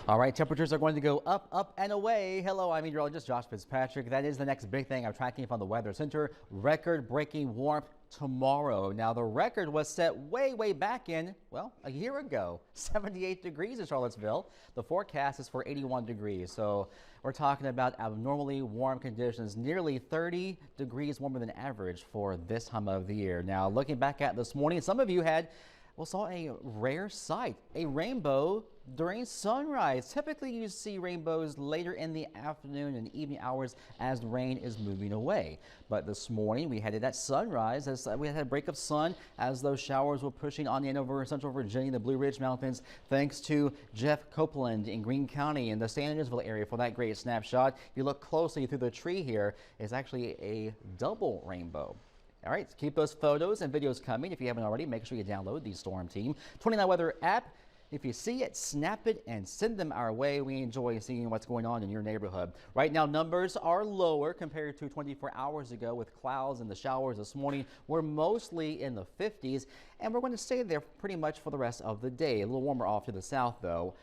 All right, temperatures are going to go up, up, and away. Hello, I'm meteorologist Josh Fitzpatrick. That is the next big thing I'm tracking from the Weather Center. Record-breaking warmth tomorrow. Now, the record was set way back in, well, a year ago. 78 degrees in Charlottesville. The forecast is for 81 degrees. So we're talking about abnormally warm conditions, nearly 30 degrees warmer than average for this time of the year. Now, looking back at this morning, some of you saw a rare sight, a rainbow during sunrise. Typically, you see rainbows later in the afternoon and evening hours as the rain is moving away. But this morning, we had it at sunrise as we had a break of sun as those showers were pushing on in over Central Virginia, the Blue Ridge Mountains, thanks to Jeff Copeland in Greene County in the San Andreasville area for that great snapshot. If you look closely through the tree here, it's actually a double rainbow. All right, keep those photos and videos coming. If you haven't already, make sure you download the Storm Team 29 Weather app. If you see it, snap it and send them our way. We enjoy seeing what's going on in your neighborhood. Right now, numbers are lower compared to 24 hours ago with clouds and the showers this morning. We're mostly in the 50s, and we're going to stay there pretty much for the rest of the day. A little warmer off to the south, though.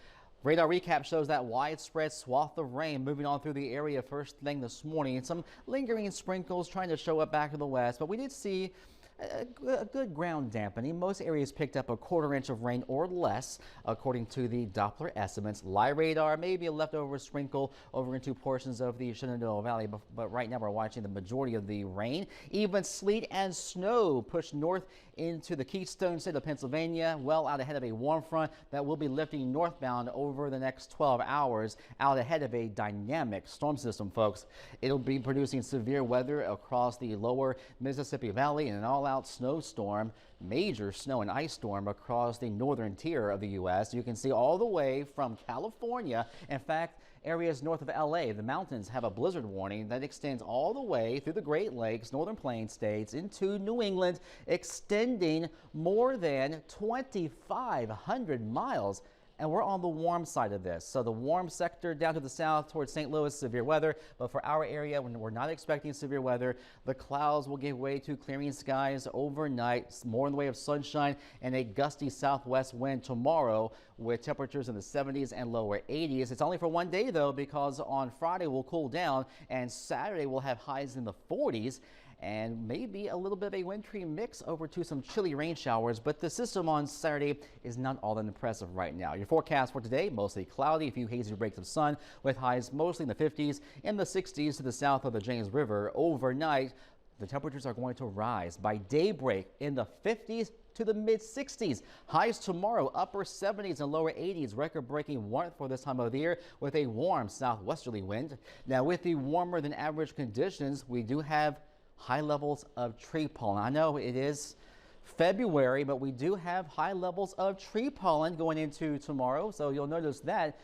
Radar recap shows that widespread swath of rain moving on through the area first thing this morning. And some lingering sprinkles trying to show up back to the west, but we did see a good ground dampening. Most areas picked up a quarter inch of rain or less, according to the Doppler estimates. Live radar, maybe a leftover sprinkle over into portions of the Shenandoah Valley, but right now we're watching the majority of the rain. Even sleet and snow pushed north into the Keystone State of Pennsylvania, well out ahead of a warm front that will be lifting northbound over the next 12 hours, out ahead of a dynamic storm system, folks. It'll be producing severe weather across the lower Mississippi Valley and an all-out snowstorm, major snow and ice storm across the northern tier of the U.S. You can see all the way from California. In fact, areas north of LA, the mountains have a blizzard warning that extends all the way through the Great Lakes, northern plains states into New England, extending more than 2,500 miles. And we're on the warm side of this. So the warm sector down to the south towards St. Louis, severe weather. But for our area, when we're not expecting severe weather, the clouds will give way to clearing skies overnight, more in the way of sunshine and a gusty southwest wind tomorrow with temperatures in the 70s and lower 80s. It's only for one day, though, because on Friday we'll cool down and Saturday we'll have highs in the 40s. And maybe a little bit of a wintry mix over to some chilly rain showers, but the system on Saturday is not all that impressive right now. Your forecast for today, mostly cloudy, a few hazy breaks of sun with highs mostly in the 50s, in the 60s to the south of the James River. Overnight, the temperatures are going to rise by daybreak in the 50s to the mid 60s. Highs tomorrow, upper 70s and lower 80s. Record-breaking warmth for this time of the year with a warm southwesterly wind. Now, with the warmer than average conditions, we do have high levels of tree pollen. I know it is February, but we do have high levels of tree pollen going into tomorrow. So you'll notice that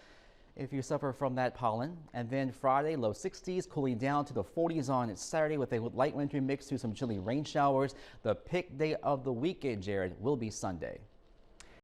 if you suffer from that pollen. And then Friday, low 60s, cooling down to the 40s on Saturday with a light wintry mix to some chilly rain showers. The pick day of the weekend, Jared, will be Sunday.